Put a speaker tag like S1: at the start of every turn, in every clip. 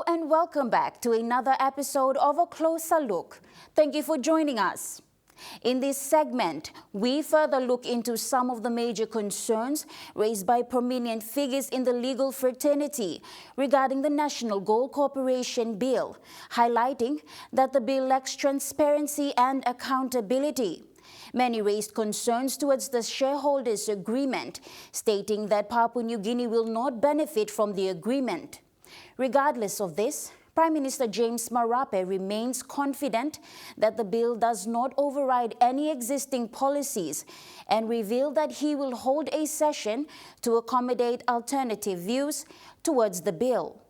S1: and welcome back to another episode of A Closer Look. Thank you for joining us. In this segment, we further look into some of the major concerns raised by prominent figures in the legal fraternity regarding the National Gold Corporation Bill, highlighting that the bill lacks transparency and accountability. Many raised concerns towards the shareholders' agreement, stating that Papua New Guinea will not benefit from the agreement. Regardless of this, Prime Minister James Marape remains confident that the bill does not override any existing policies and revealed that he will hold a session to accommodate alternative views towards the bill.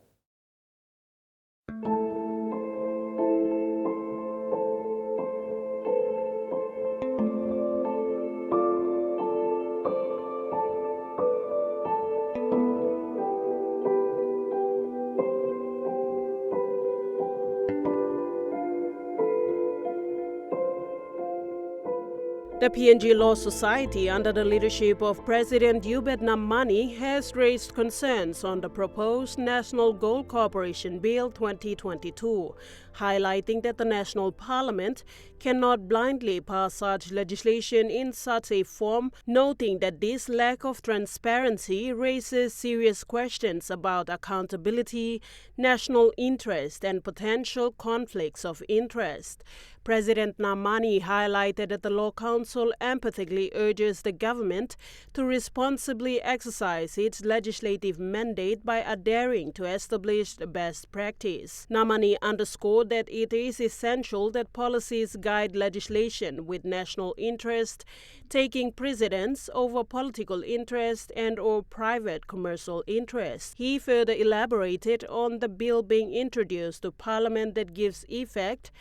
S2: The PNG Law Society, under the leadership of President Yubet Namani, has raised concerns on the proposed National Gold Corporation Bill 2022, highlighting that the National Parliament cannot blindly pass such legislation in such a form, noting that this lack of transparency raises serious questions about accountability, national interest, and potential conflicts of interest. President Namani highlighted that the Law Council emphatically urges the government to responsibly exercise its legislative mandate by adhering to established best practice. Namani underscored that it is essential that policies guide legislation with national interest, taking precedence over political interest and/or private commercial interest. He further elaborated on the bill being introduced to Parliament that gives effect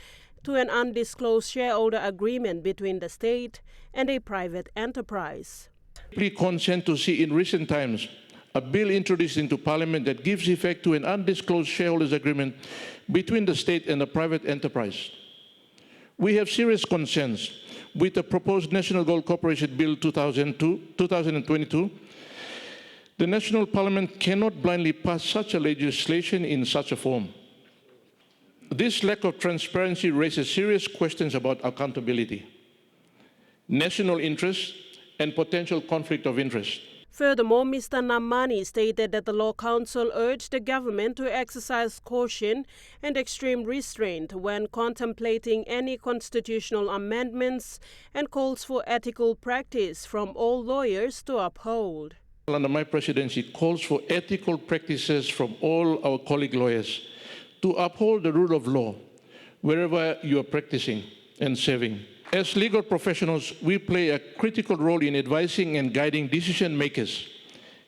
S2: to an undisclosed shareholder agreement between the state and a private enterprise.
S3: We consent to see in recent times a bill introduced into Parliament that gives effect to an undisclosed shareholders agreement between the state and a private enterprise. We have serious concerns with the proposed National Gold Corporation Bill 2022. The National Parliament cannot blindly pass such a legislation in such a form. This lack of transparency raises serious questions about accountability, national interest, and potential conflict of interest.
S2: Furthermore, Mr. Namani stated that the Law Council urged the government to exercise caution and extreme restraint when contemplating any constitutional amendments and calls for ethical practice from all lawyers to uphold.
S3: Under my presidency, calls for ethical practices from all our colleague lawyers to uphold the rule of law wherever you are practicing and serving. As legal professionals, we play a critical role in advising and guiding decision makers,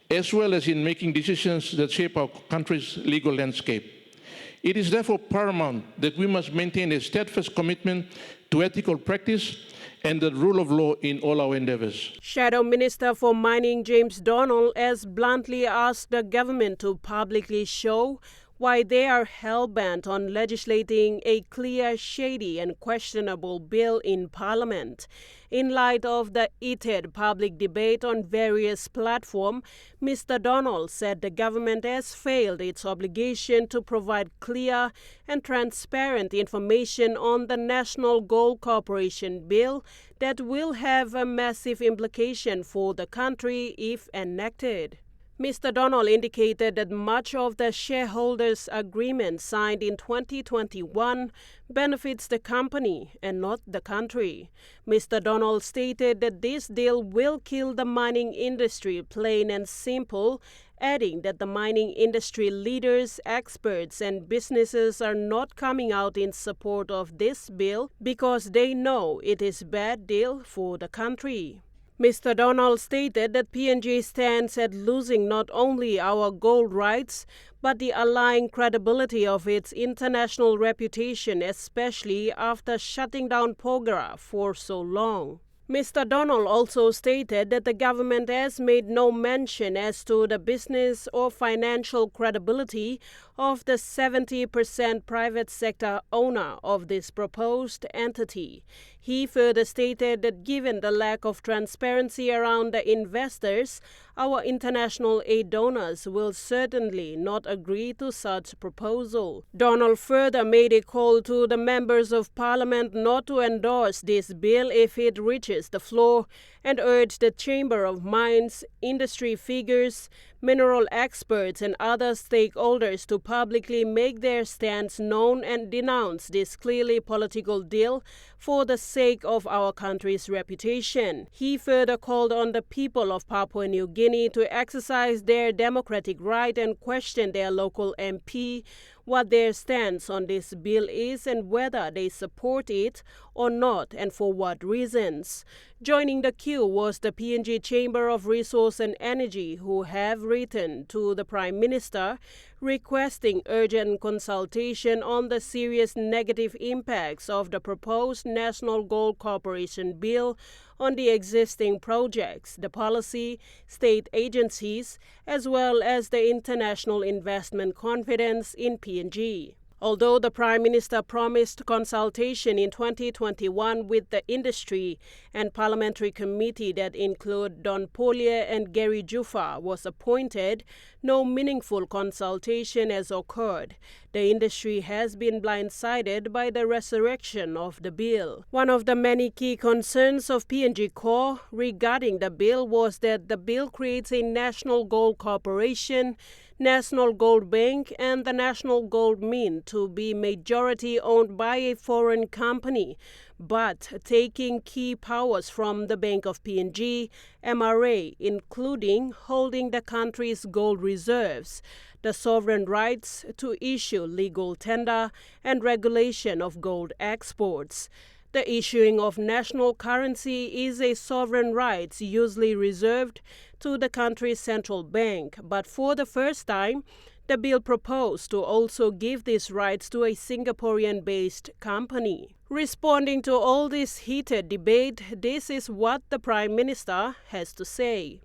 S3: as well as in making decisions that shape our country's legal landscape. It is therefore paramount that we must maintain a steadfast commitment to ethical practice and the rule of law in all our endeavors.
S2: Shadow Minister for Mining James Donald has bluntly asked the government to publicly show why they are hell-bent on legislating a clear, shady and questionable bill in Parliament. In light of the heated public debate on various platforms, Mr. Donald said the government has failed its obligation to provide clear and transparent information on the National Gold Corporation Bill that will have a massive implication for the country if enacted. Mr. Donald indicated that much of the shareholders' agreement signed in 2021 benefits the company and not the country. Mr. Donald stated that this deal will kill the mining industry, plain and simple, adding that the mining industry leaders, experts, and businesses are not coming out in support of this bill because they know it is a bad deal for the country. Mr. Donald stated that PNG stands at losing not only our gold rights, but the allying credibility of its international reputation, especially after shutting down Porgera for so long. Mr. Donald also stated that the government has made no mention as to the business or financial credibility of the 70% private sector owner of this proposed entity. He further stated that given the lack of transparency around the investors, our international aid donors will certainly not agree to such proposal. Donald further made a call to the members of parliament not to endorse this bill if it reaches the floor and urged the Chamber of Mines, industry figures, mineral experts and other stakeholders to publicly make their stance known and denounce this clearly political deal for the sake of our country's reputation. He further called on the people of Papua New Guinea to exercise their democratic right and question their local MP what their stance on this bill is and whether they support it or not and for what reasons. Joining the queue was the PNG Chamber of Resource and Energy, who have written to the Prime Minister requesting urgent consultation on the serious negative impacts of the proposed National Gold Corporation Bill on the existing projects, the policy, state agencies, as well as the international investment confidence in PNG. Although the Prime Minister promised consultation in 2021 with the industry and parliamentary committee that include Don Polier and Gary Jufa was appointed, no meaningful consultation has occurred. The industry has been blindsided by the resurrection of the bill. One of the many key concerns of PNG Core regarding the bill was that the bill creates a National Gold Corporation, National Gold Bank and the National Gold Mint to be majority owned by a foreign company, but taking key powers from the Bank of PNG, MRA, including holding the country's gold reserves, the sovereign rights to issue legal tender and regulation of gold exports. The issuing of national currency is a sovereign right usually reserved to the country's central bank, but for the first time, the bill proposed to also give these rights to a Singaporean-based company. Responding to all this heated debate, this is what the Prime Minister has to say.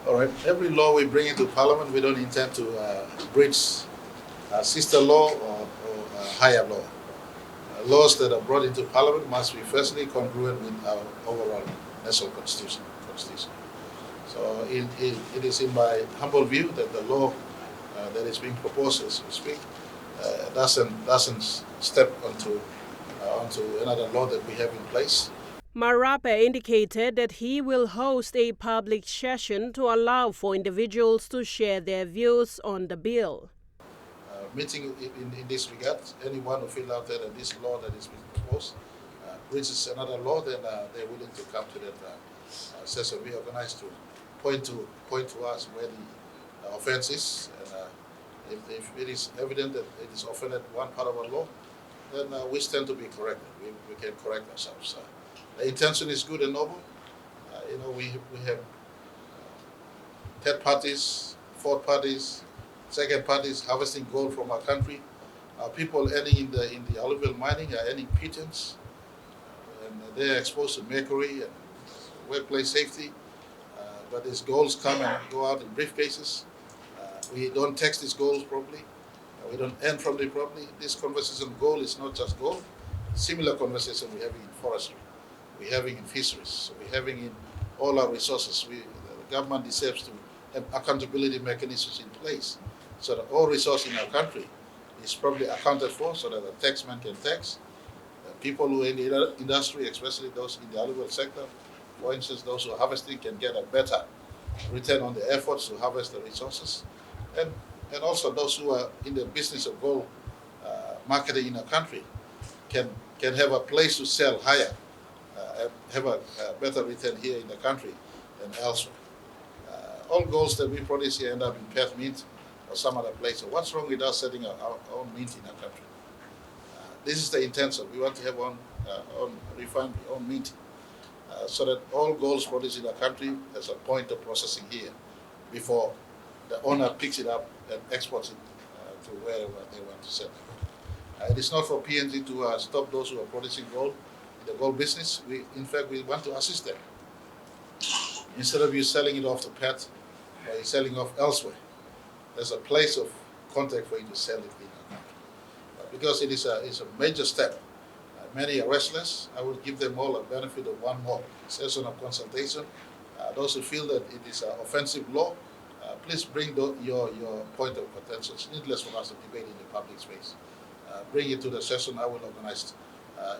S4: All right, every law we bring into Parliament, we don't intend to breach sister law or higher law. Laws that are brought into Parliament must be firstly congruent with our overall national constitution. So it is in my humble view that the law that is being proposed as we speak doesn't step onto another law that we have in place.
S2: Marape indicated that he will host a public session to allow for individuals to share their views on the bill.
S4: Meeting in this regard, anyone who feels out there that this law that is being proposed breaches another law, then they're willing to come to that session. We organized to point to us where the offence is, and if it is evident that it is offended one part of our law, then we stand to be corrected. We can correct ourselves. The intention is good and noble. We have third parties, fourth parties, second parties harvesting gold from our country. People earning in the alluvial mining are earning pittance, and they are exposed to mercury and workplace safety. But these golds come and go out in briefcases. We don't tax these golds properly. We don't earn from them properly. This conversation of gold is not just gold. Similar conversation we're having in forestry, we're having in fisheries, we're having in all our resources. The government deserves to have accountability mechanisms in place so that all resources in our country is properly accounted for, so that the taxman can tax. People who are in the industry, especially those in the alluvial sector, for instance, those who are harvesting can get a better return on their efforts to harvest the resources. And also those who are in the business of gold marketing in our country can have a place to sell higher and have a better return here in the country than elsewhere. All golds that we produce here end up in Perth Mint or some other place. So what's wrong with us setting our own mint in our country? This is the intention. We want to have our own refined, own mint, so that all golds produced in our country has a point of processing here before the owner picks it up and exports it to wherever they want to sell it. It is not for PNG to stop those who are producing gold in the gold business. In fact, we want to assist them. Instead of you selling it off to Perth or selling off elsewhere, there's a place of contact for you to sell it in our country. But because it is a major step, many are restless. I will give them all a benefit of one more session of consultation. Those who feel that it is an offensive law, please bring your point of contention. It's needless for us to debate in the public space. Bring it to the session. I will organize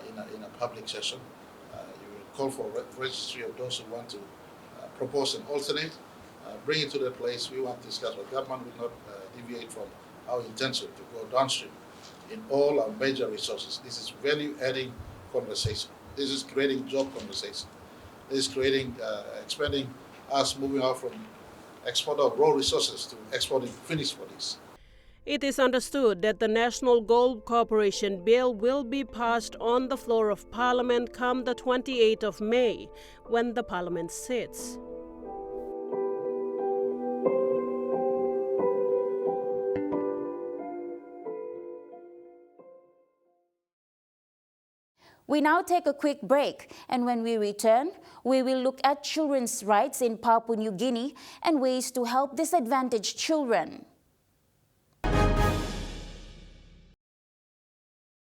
S4: in a public session. You will call for a registry of those who want to propose an alternate. Bring it to the place we want to discuss, but government will not deviate from our intention to go downstream in all our major resources. This is value-adding conversation. This is creating job conversation. This is creating, expanding us, moving out from export of raw resources to exporting finished products.
S2: It is understood that the National Gold Corporation Bill will be passed on the floor of Parliament come the 28th of May, when the Parliament sits.
S1: We now take a quick break, and when we return, we will look at children's rights in Papua New Guinea and ways to help disadvantaged children.